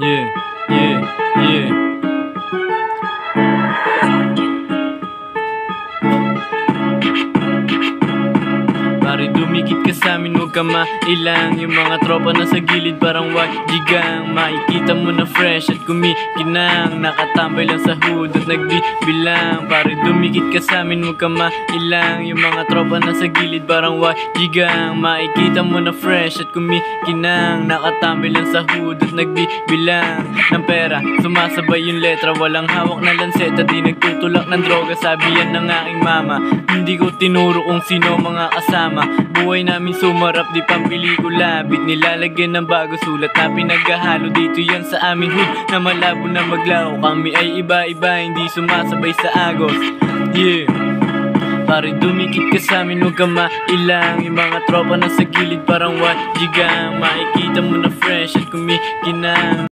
Yeah, yeah, yeah. Pare dumikit ka sa'min, huwag ka mailang. Yung mga tropa na sa gilid parang wajigang. Makikita mo na fresh at kumikinang, nakatambay lang sa hood at nagbibilang. Pare dumikit ka sa'min, huwag ka mailang. Yung mga tropa na sa gilid parang wajigang. Makikita mo na fresh at kumikinang, nakatambay lang sa hood at nagbibilang ng pera. Sumasabay yung letra, walang hawak na lanseta, di nagtutulak ng droga. Sabi yan ng aking mama, hindi ko tinuro kung sino mga kasama. Buhay namin sumarap, di pang pelikula. Beat nilalagyan ng bago, sulat na pinaghahalo. Dito yan sa aming hood na malabo na maglaho. Kami ay iba-iba, hindi sumasabay sa agos. Yeah. Pare dumikit ka sa'min, huwag ka mailang. Yung mga tropa na sa gilid parang wajigang. Makikita mo na fresh at kumikinang.